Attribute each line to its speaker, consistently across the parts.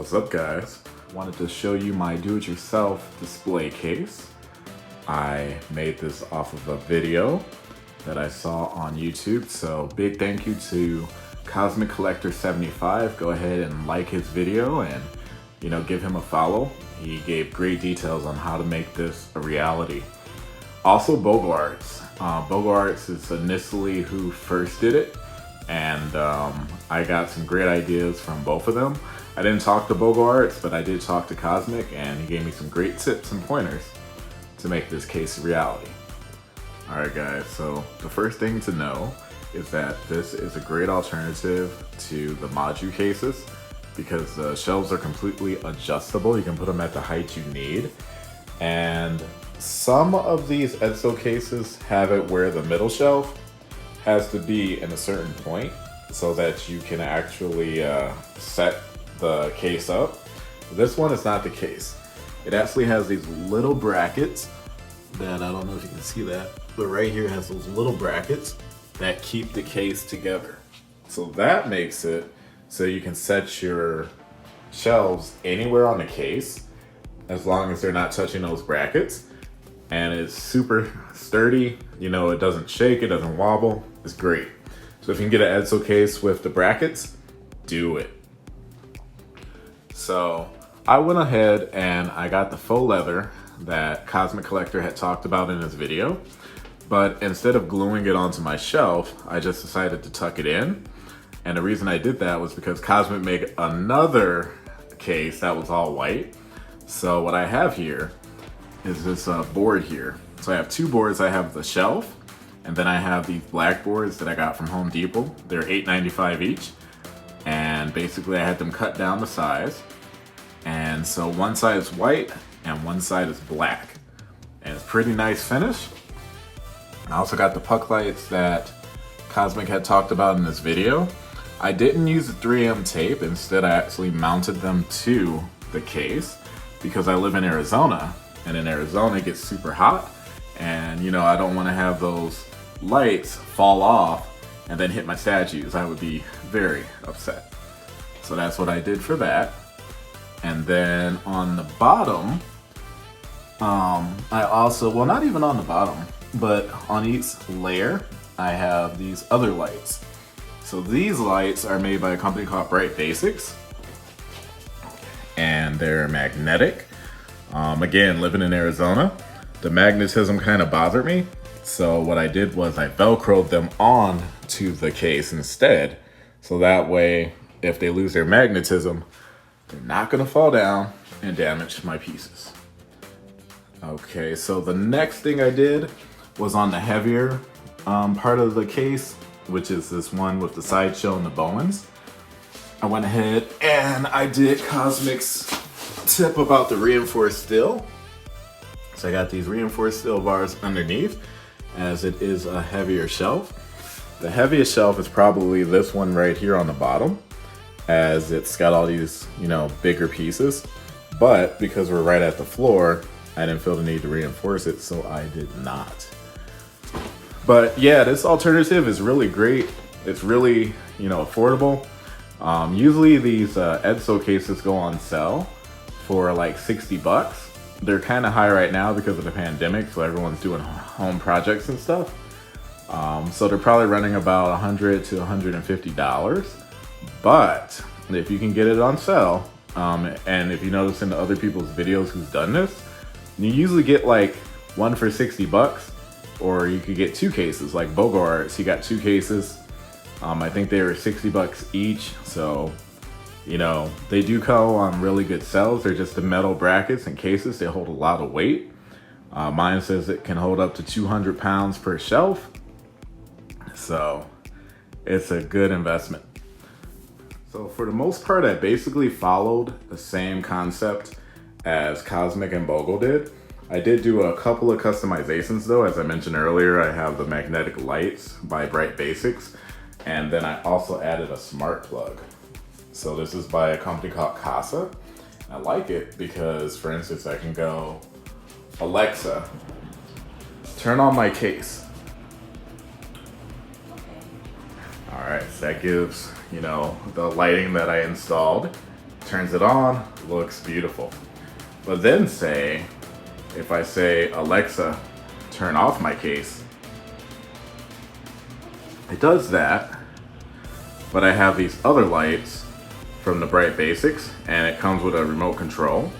Speaker 1: What's up, guys? Wanted to show you my do-it-yourself display case. I made this off of a video that I saw on YouTube, so big thank you to Cosmic Collector 75. Go ahead and like his video and give him a follow. He gave great details on how to make this a reality. Also Boglearts. Boglearts is initially who first did it, and I got some great ideas from both of them. I didn't talk to Boglearts, but I did talk to Cosmic, and he gave me some great tips and pointers to make this case a reality. Alright guys, so the first thing to know is that this is a great alternative to the module cases because the shelves are completely adjustable. You can put them at the height you need. And some of these Edso cases have it where the middle shelf has to be in a certain point so that you can actually set the case up. This one is not the case. It actually has these little brackets that, I don't know if you can see that, but right here has those little brackets that keep the case together. So that makes it so you can set your shelves anywhere on the case as long as they're not touching those brackets. And it's super sturdy, it doesn't shake, it doesn't wobble, it's great. So if you can get an Edso case with the brackets, do it. So I went ahead and I got the faux leather that Cosmic Collector had talked about in his video, but instead of gluing it onto my shelf, I just decided to tuck it in. And the reason I did that was because Cosmic made another case that was all white. So what I have here is this board here. So I have two boards. I have the shelf, and then I have these black boards that I got from Home Depot. They're $8.95 each. And basically I had them cut down the size. And so one side is white and one side is black. And it's pretty nice finish. I also got the puck lights that Cosmic had talked about in this video. I didn't use the 3M tape. Instead, I actually mounted them to the case because I live in Arizona, and in Arizona it gets super hot. And I don't want to have those lights fall off and then hit my statues. I would be very upset. So that's what I did for that. And then on the bottom, I also, well, not even on the bottom, but on each layer, I have these other lights. So these lights are made by a company called Bright Basics, and they're magnetic. Again, living in Arizona, the magnetism kind of bothered me. So what I did was I Velcroed them on to the case instead. So that way, if they lose their magnetism, they're not gonna fall down and damage my pieces. Okay, so the next thing I did was on the heavier part of the case, which is this one with the sideshow and the Bowens. I went ahead and I did Cosmic's tip about the reinforced steel. So I got these reinforced steel bars underneath, as it is a heavier shelf. The heaviest shelf is probably this one right here on the bottom, as it's got all these, bigger pieces. But because we're right at the floor, I didn't feel the need to reinforce it, so I did not. But yeah, this alternative is really great. It's really, affordable. Usually these Edso cases go on sale for like 60 bucks. They're kind of high right now because of the pandemic, so everyone's doing home projects and stuff. So they're probably running about $100 to $150. But if you can get it on sale, and if you notice in the other people's videos who's done this, you usually get like one for 60 bucks. Or you could get two cases, like Boglearts. He got two cases. I think they were 60 bucks each. So, they do go on really good sales. They're just the metal brackets and cases. They hold a lot of weight. Mine says it can hold up to 200 pounds per shelf. So it's a good investment. So for the most part, I basically followed the same concept as Cosmic and Bogle did. I did do a couple of customizations though. As I mentioned earlier, I have the magnetic lights by Bright Basics, and then I also added a smart plug. So this is by a company called Casa. I like it because, for instance, I can go, Alexa, turn on my case. All right, so that gives, the lighting that I installed. turns it on, looks beautiful. But then say, if I say, Alexa, turn off my case, it does that, but I have these other lights from the Bright Basics, and it comes with a remote control.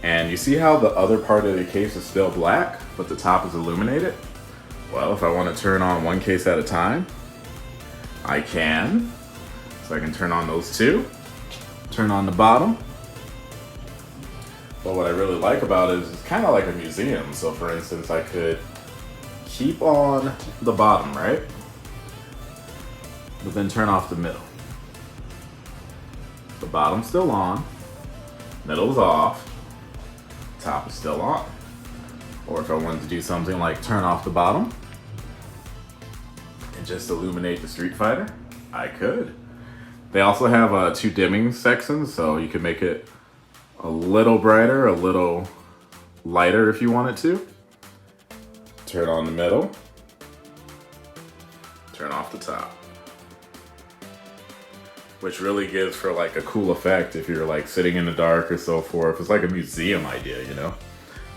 Speaker 1: And you see how the other part of the case is still black, but the top is illuminated? Well, if I want to turn on one case at a time, I can. So I can turn on those two, turn on the bottom. But what I really like about it is it's kind of like a museum. So for instance, I could keep on the bottom, right? But then turn off the middle. The bottom's still on, middle's off, top is still on. Or if I wanted to do something like turn off the bottom and just illuminate the Street Fighter, I could. They also have 2 dimming sections, so you can make it a little brighter, a little lighter if you wanted to. Turn on the middle, turn off the top. Which really gives for like a cool effect if you're like sitting in the dark or so forth. It's like a museum idea, you know?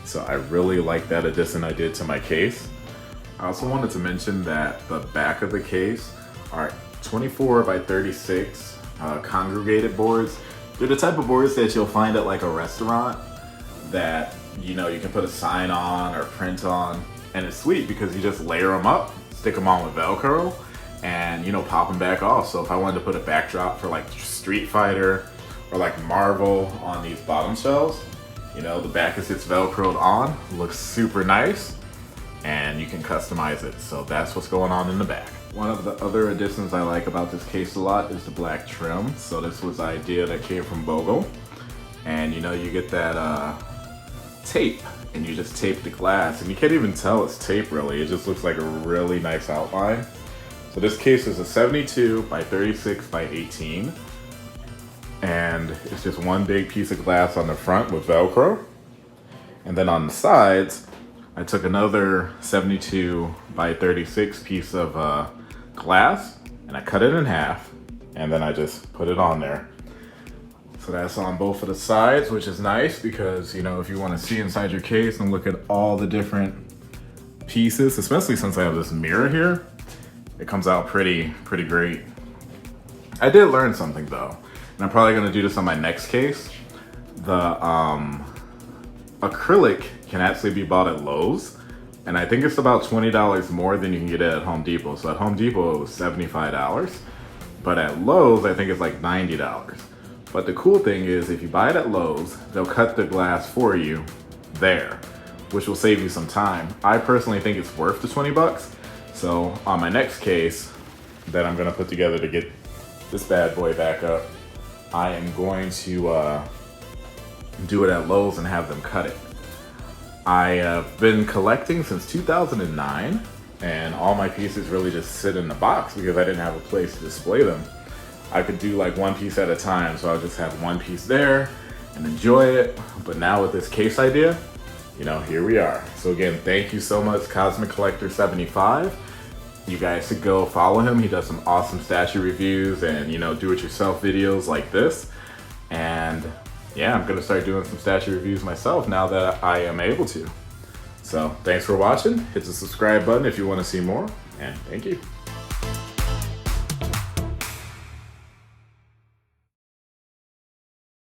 Speaker 1: So I really like that addition I did to my case. I also wanted to mention that the back of the case are 24 by 36 congregated boards. They're the type of boards that you'll find at like a restaurant that, you know, you can put a sign on or print on. And it's sweet because you just layer them up, stick them on with Velcro, and, you know, pop them back off. So if I wanted to put a backdrop for like Street Fighter or like Marvel on these bottom shelves, you know, the back is it's Velcroed on, looks super nice, and you can customize it. So that's what's going on in the back. One of the other additions I like about this case a lot is the black trim. So this was an idea that came from Bogle. And you know, you get that tape, and you just tape the glass, and you can't even tell it's tape really. It just looks like a really nice outline. So this case is a 72 by 36 by 18. And it's just one big piece of glass on the front with Velcro. And then on the sides, I took another 72 by 36 piece of glass, and I cut it in half, and then I just put it on there. So that's on both of the sides, which is nice because, you know, if you want to see inside your case and look at all the different pieces, especially since I have this mirror here, it comes out pretty great. I did learn something though, and I'm probably gonna do this on my next case. The acrylic can actually be bought at Lowe's, and I think it's about $20 more than you can get it at Home Depot. So at Home Depot it was $75, but at Lowe's I think it's like $90. But the cool thing is if you buy it at Lowe's, they'll cut the glass for you there, which will save you some time. I personally think it's worth the 20 bucks. So on my next case that I'm gonna put together to get this bad boy back up, I am going to do it at Lowe's and have them cut it. I have been collecting since 2009, and all my pieces really just sit in the box because I didn't have a place to display them. I could do like one piece at a time, so I'll just have one piece there and enjoy it. But now with this case idea, you know, here we are. So again, thank you so much, Cosmic Collector 75. You guys should go follow him. He does some awesome statue reviews and, you know, do-it-yourself videos like this. And yeah, I'm gonna start doing some statue reviews myself now that I am able to. So thanks for watching. Hit the subscribe button if you want to see more, and thank you.